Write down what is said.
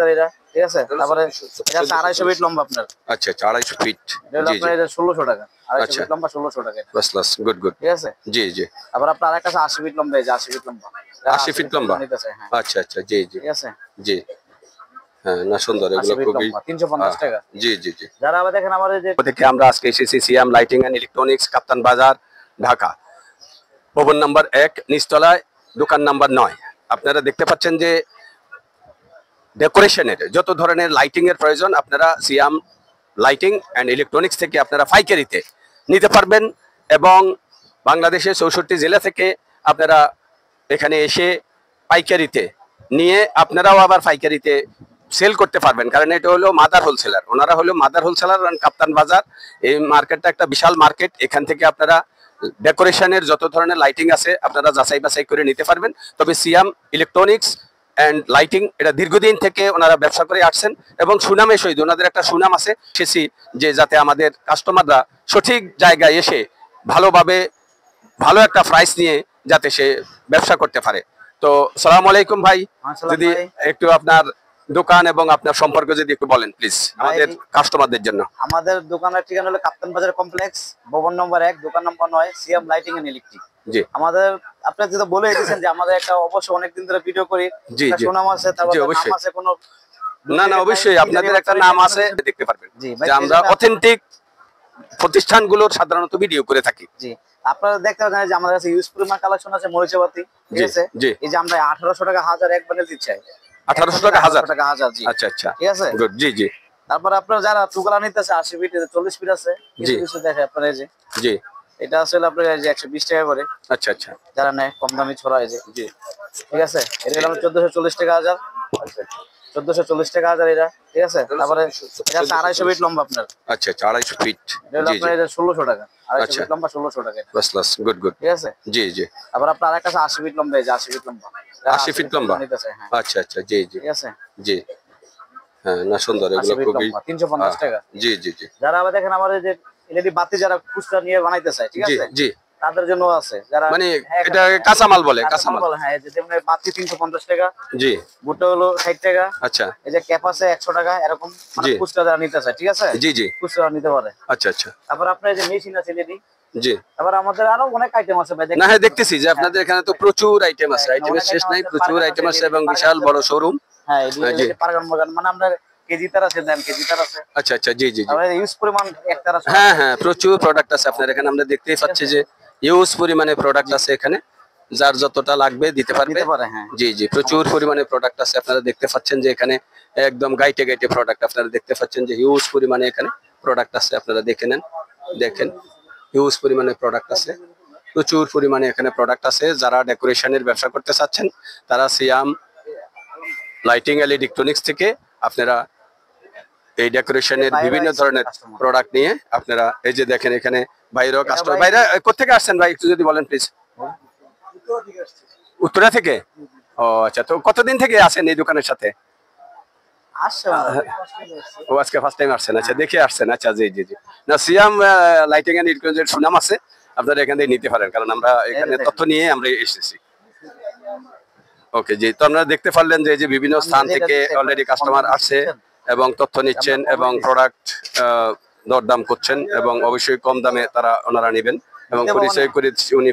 এটা ঠিক আছে। তারপরে এটা 250 ফিট লম্বা আপনার। আচ্ছা 250 ফিট। এটা আপনার এটা 1600 টাকা। 250 ফিট লম্বা 1600 টাকা। বাস বাস গুড গুড। ঠিক আছে। জি জি। তারপর আপনার আরেকটা আছে 80 ফিট লম্বা, এই যে 80 ফিট লম্বা। 80 ফিট লম্বা। আচ্ছা আচ্ছা জি জি। ঠিক আছে। জি। হ্যাঁ না সুন্দর, এগুলো খুবই 350 টাকা। জি জি জি। যারা আবার দেখেন আমাদের যে থেকে আমরা আজকে এসেছি সিয়াম লাইটিং এন্ড ইলেকট্রনিক্স, কাপ্তান বাজার, ঢাকা। ভবন নাম্বার 1, নিচতলায়, দোকান নাম্বার 9। আপনারা দেখতে পাচ্ছেন যে ডেকোরেশনের যত ধরনের লাইটিং এর প্রয়োজন আপনারা সিয়াম লাইটিং এন্ড ইলেকট্রনিক্স থেকে আপনারা পাইকারিতে নিতে পারবেন, এবং বাংলাদেশের 64 জেলা থেকে আপনারা এখানে এসে পাইকারিতে নিয়ে আপনারাও আবার পাইকারিতে সেল করতে পারবেন। কারণ এটা হলো মাদার হোলসেলার, ওনারা হলো মাদার হোলসেলার কাপ্তান বাজার। এই মার্কেটটা একটা বিশাল মার্কেট, এখান থেকে আপনারা ডেকোরেশনের যত ধরনের লাইটিং আছে আপনারা যাচাই বাছাই করে নিতে পারবেন। তবে সিয়াম ইলেকট্রনিক্স অ্যান্ড লাইটিং এটা দীর্ঘদিন থেকে ওনারা ব্যবসা করে আসছেন এবং সুনামের সহিত ওনাদের একটা সুনাম আছে, সেসি যে যাতে আমাদের কাস্টমাররা সঠিক জায়গায় এসে ভালোভাবে ভালো একটা প্রাইস নিয়ে যাতে সে ব্যবসা করতে পারে। তো আসসালামু আলাইকুম ভাই, যদি একটু আপনার দোকান এবং আপনার সম্পর্কে যদি একটু বলেন প্লিজ আমাদের কাস্টমারদের জন্য। আমাদের দোকানের ঠিকানা হলো কাপ্তান বাজার কমপ্লেক্স, ভবন নম্বর 1, দোকান নম্বর 9, সিয়াম লাইটিং এন্ড ইলেকট্রিক। জি। আমাদের আপনারা যেটা বলে দিয়েছেন যে আমাদের একটা অবশ্য অনেকদিন ধরে ভিডিও করি, একটা সুনাম আছে, তারপর নাম আছে, কোনো না না অবশ্যই আপনাদের একটা নাম আছে, দেখতে পারবেন যে আমরা অথেন্টিক প্রতিষ্ঠানগুলোর সাধারণত ভিডিও করে থাকি। জি, আপনারা দেখতে পাচ্ছেন যে আমাদের কাছে ইউজ পরিমাণ কালেকশন আছে মরিচাবাতি, ঠিক আছে। এই যে আমরা 1800 টাকা হাজার এক বান্ডেল দিচ্ছি। 1800 টাকা হাজার। জি। আচ্ছা আচ্ছা ঠিক আছে গুড। জি জি। তারপর আপনারা যারা টুকরা নিতেছে 80 ফিট 40 ফিট আছে, কিছু কিছু দেখে আপনারা, এই যে জি এটা আসলে আপনার এই যে 120 টাকা করে। আচ্ছা আচ্ছা। যারা নেয় কম দামি ছড়া, এই যে জি ঠিক আছে। এটা হলো 1440 টাকা হাজার। আচ্ছা 1440 টাকা হাজার এটা, ঠিক আছে। তারপরে এটা 250 ফিট লম্বা আপনার। আচ্ছা 250 ফিট। এটা হলো আপনার এটা 1600 টাকা। 250 ফিট লম্বা 1600 টাকা। বাস বাস গুড গুড। ঠিক আছে। জি জি। তারপর আপনার আরেকটা আছে 80 ফিট লম্বা, এই যে 80 ফিট লম্বা। 80 ফিট লম্বা। আচ্ছা আচ্ছা জি জি। ঠিক আছে। জি। হ্যাঁ না সুন্দর, এগুলো খুবই 350 টাকা। জি জি জি। যারা আবার দেখেন আমাদের যে এলইডি বাতি যারা খুচরা নিয়ে বানাইতে চায়, ঠিক আছে। জি জি। তাদের জন্য আছে, যারা মানে এটা কাঁচামাল বলে, কাঁচামাল। হ্যাঁ, এই যে যেমন বাতি 350 টাকা। জি। ভুট্টা হলো 60 টাকা। আচ্ছা। এই যে ক্যাপ আছে 100 টাকা, এরকম মানে খুচরা যারা নিতে চায়, ঠিক আছে। জি জি। খুচরা নিতে পারে। আচ্ছা আচ্ছা। তারপর আপনার এই যে মেশিন আছে এলইডি। জি। তারপর আমাদের আরো অনেক আইটেম আছে ভাই। না হ্যাঁ দেখতেছি যে আপনাদের এখানে তো প্রচুর আইটেম আছে, আইটেমের শেষ নাই, প্রচুর আইটেম আছে এবং বিশাল বড় শোরুম। হ্যাঁ এই যে পারগান বাগান, মানে আমরা কেজি তার আছে, দেন কেজি তার আছে। আচ্ছা আচ্ছা জি জি জি। আমরা ইউজ পরিমাণ একটার আছে। হ্যাঁ হ্যাঁ প্রচুর প্রোডাক্ট আছে আপনার এখানে, আমরা দেখতেই পাচ্ছি যে ইউজ পরিমাণে প্রোডাক্ট আছে এখানে, যার যতটা লাগবে দিতে পারবে। জি জি প্রচুর পরিমাণে প্রোডাক্ট আছে, আপনারা দেখতে পাচ্ছেন যে এখানে একদম গাইটে গাইটে প্রোডাক্ট, আপনারা দেখতে পাচ্ছেন যে হিউজ পরিমাণে এখানে প্রোডাক্ট আছে। আপনারা দেখে নেন, দেখেন হিউজ পরিমাণে প্রোডাক্ট আছে, প্রচুর পরিমাণে এখানে প্রোডাক্ট আছে। যারা ডেকোরেশনের ব্যবসা করতে চাচ্ছেন তারা সিয়াম লাইটিং এন্ড ইলেকট্রনিক্স থেকে আপনারা এই ডেকোরেশনের বিভিন্ন ধরনের প্রোডাক্ট নিয়ে আপনারা, এই যে দেখেন এখানে বাইরেও কাস্টমার। বাইরে কোথেকে আসছেন ভাই একটু যদি বলেন প্লিজ। উত্তরা থেকে। ও আচ্ছা, তো কতদিন থেকে আছেন এই দোকানের সাথে? ও আজকে ফার্স্ট টাইম আসছেন। আচ্ছা দেখে আসছেন। আচ্ছা জি জি জি। না সিয়াম লাইটিং এন্ড ইলেকট্রনিক্সের সুনাম আছে, আপনারা এখান থেকে নিতে পারেন, কারণ আমরা এখানে তথ্য নিয়ে আমরা এসেছি। ওকে জি, তো আপনারা দেখতে পারলেন যে এই যে বিভিন্ন স্থান থেকে অলরেডি কাস্টমার আসছে এবং তথ্য নিচ্ছেন এবং প্রোডাক্ট দরদাম করছেন এবং অবশ্যই কম দামে তারা ওনারা নেবেন এবং পরিচয় করে উনি